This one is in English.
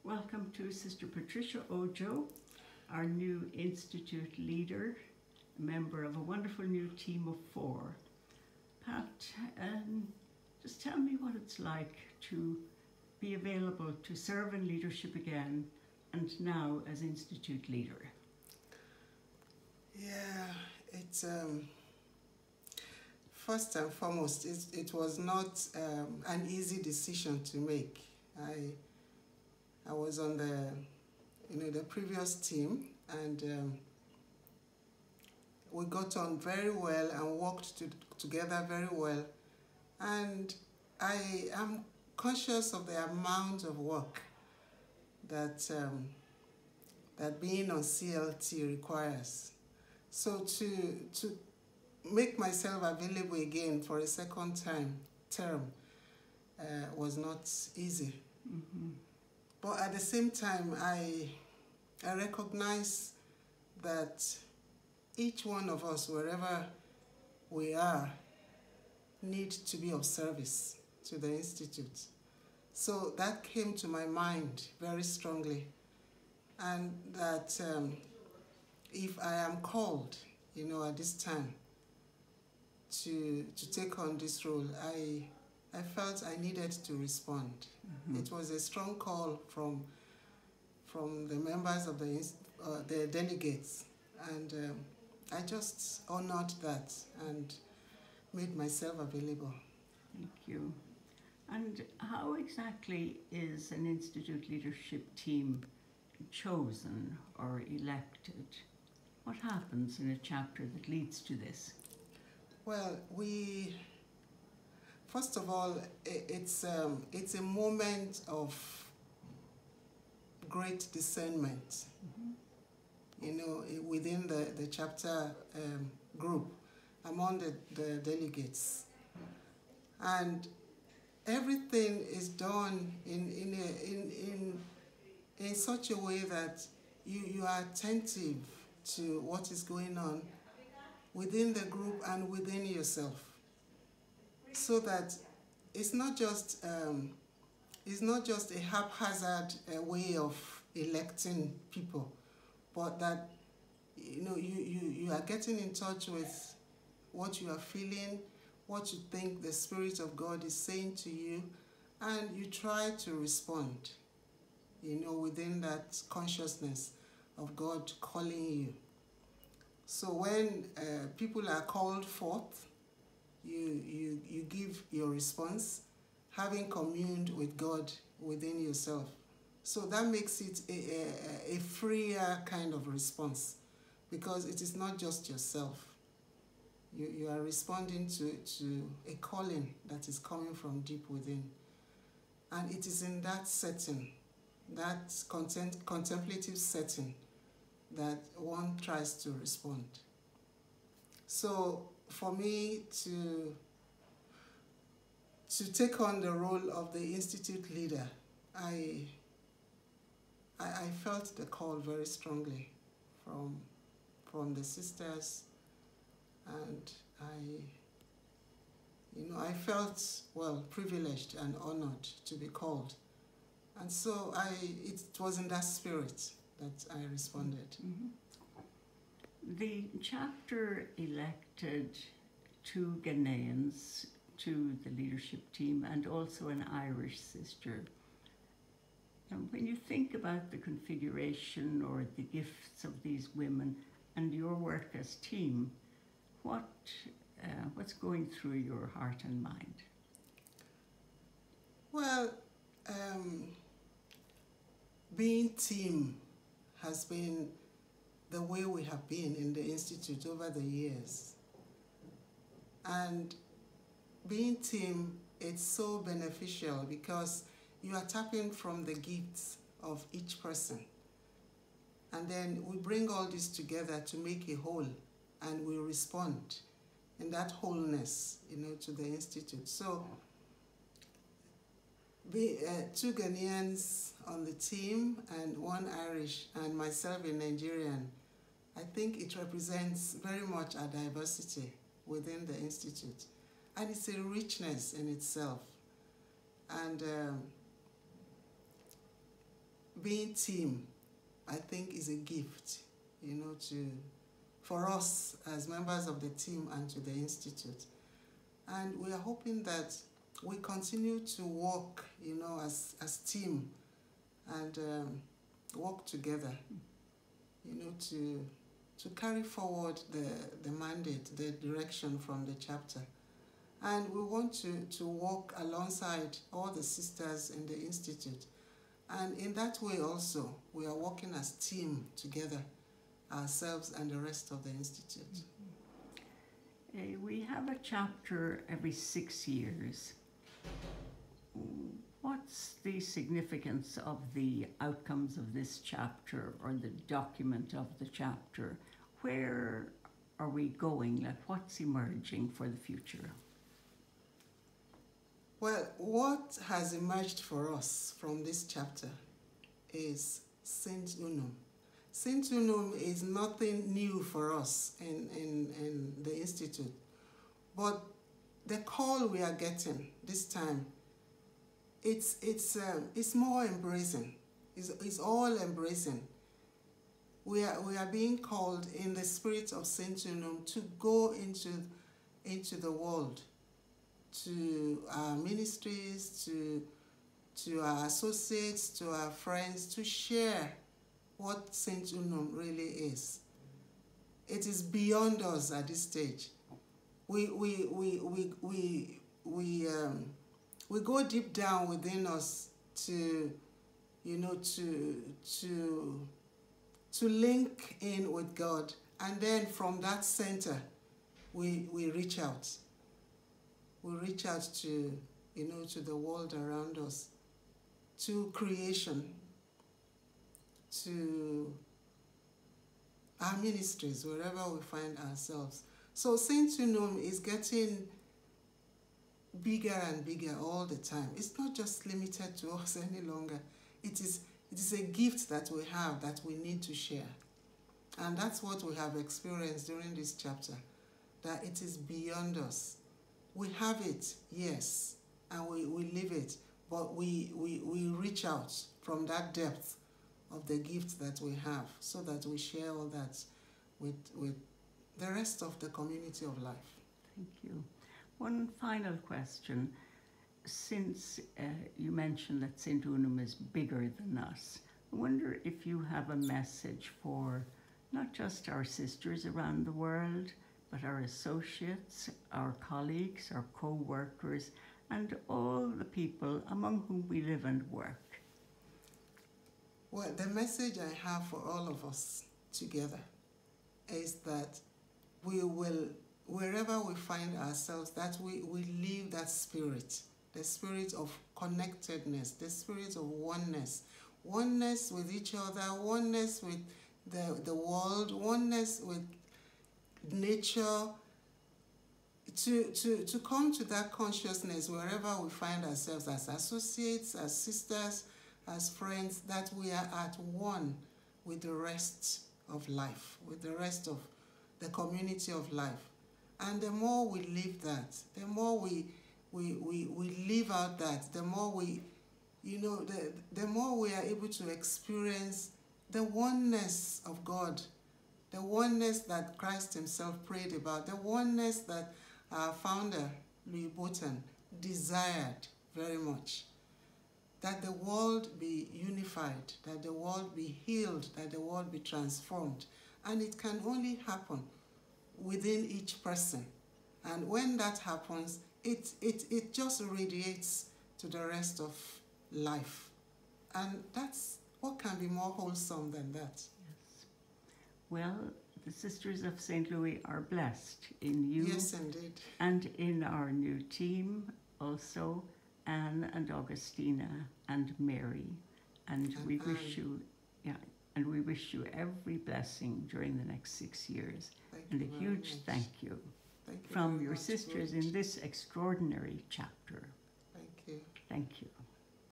welcome to Sister Patricia Ojo, our new Institute leader, a member of a wonderful new team of 4. Pat, just tell me what it's like to be available to serve in leadership again and now as Institute leader. Yeah, it's first and foremost, it was not an easy decision to make. I was on the previous team, and we got on very well and worked together very well. And I am conscious of the amount of work that that being on CLT requires. So to make myself available again for a second term was not easy. Mm-hmm. But at the same time, I recognize that each one of us, wherever we are, need to be of service to the Institute. So that came to my mind very strongly, and that if I am called, at this time to take on this role, I felt I needed to respond. Mm-hmm. It was a strong call from the members of the delegates, and I just honored that and made myself available. Thank you. And how exactly is an Institute leadership team chosen or elected? What happens in a chapter that leads to this? Well, first of all, it's a moment of great discernment, mm-hmm. Within the chapter group, among the delegates. And everything is done in such a way that you are attentive to what is going on within the group and within yourself, so that it's not just a haphazard way of electing people, but that you are getting in touch with what you are feeling, what you think the Spirit of God is saying to you, and you try to respond, within that consciousness of God calling you. So when people are called forth, you give your response, having communed with God within yourself. So that makes it a freer kind of response, because it is not just yourself. You are responding to a calling that is coming from deep within. And it is in that setting, that contemplative setting, that one tries to respond. So for me to take on the role of the Institute leader, I felt the call very strongly from the sisters, and I felt, privileged and honored to be called. And so it was in that spirit that I responded. Mm-hmm. The chapter elected 2 Ghanaians to the leadership team and also an Irish sister. And when you think about the configuration or the gifts of these women and your work as team, what's going through your heart and mind? Well, being team has been the way we have been in the Institute over the years. And being team, it's so beneficial because you are tapping from the gifts of each person. And then we bring all this together to make a whole, and we respond in that wholeness, to the Institute. So 2 Ghanaians on the team and 1 Irish and myself a Nigerian, I think it represents very much our diversity within the Institute. And it's a richness in itself. And being team, I think, is a gift, you know, for us as members of the team and to the Institute. And we are hoping that we continue to work, you know, as team and work together, you know, to carry forward the mandate, the direction from the chapter. And we want to work alongside all the sisters in the Institute. And in that way also, we are working as team together, ourselves and the rest of the Institute. We have a chapter every 6 years. What's the significance of the outcomes of this chapter or the document of the chapter? Where are we going? Like, what's emerging for the future? Well, what has emerged for us from this chapter is Sint Unum. Sint Unum is nothing new for us in the Institute, but the call we are getting this time, it's more embracing. It's all embracing. We are being called in the Spirit of Centurionum to go into the world, to our ministries, to our associates, to our friends, to share what Saint Unum really is. It is beyond us at this stage. We go deep down within us to, you know, to link in with God, and then from that center, we reach out. We reach out to, you know, to the world around us, to creation, to our ministries, wherever we find ourselves. So Saint Unum is getting bigger and bigger all the time. It's not just limited to us any longer. It is a gift that we have that we need to share. And that's what we have experienced during this chapter, that it is beyond us. We have it, yes, and we live it, but we reach out from that depth of the gift that we have so that we share all that with the rest of the community of life. Thank you. One final question. Since you mentioned that St. Unum is bigger than us, I wonder if you have a message for not just our sisters around the world, but our associates, our colleagues, our co-workers, and all the people among whom we live and work. Well, the message I have for all of us together is that we will, wherever we find ourselves, that we live that spirit, the spirit of connectedness, the spirit of oneness, oneness with each other, oneness with the world, oneness with nature, to come to that consciousness wherever we find ourselves as associates, as sisters, as friends, that we are at one with the rest of life, with the rest of the community of life. And the more we live that, the more we live out that, the more we, you know, the more we are able to experience the oneness of God, the oneness that Christ himself prayed about, the oneness that our founder, Louis Boutin, desired very much. That the world be unified, that the world be healed, that the world be transformed. And it can only happen within each person. And when that happens, it just radiates to the rest of life. And that's what can be more wholesome than that? Yes. Well, the Sisters of St. Louis are blessed in you. Yes, indeed. And in our new team also, Anne and Augustina and Mary. And we wish you, and we wish you every blessing during the next 6 years. And a huge thank you from your sisters in this extraordinary chapter. Thank you. Thank you.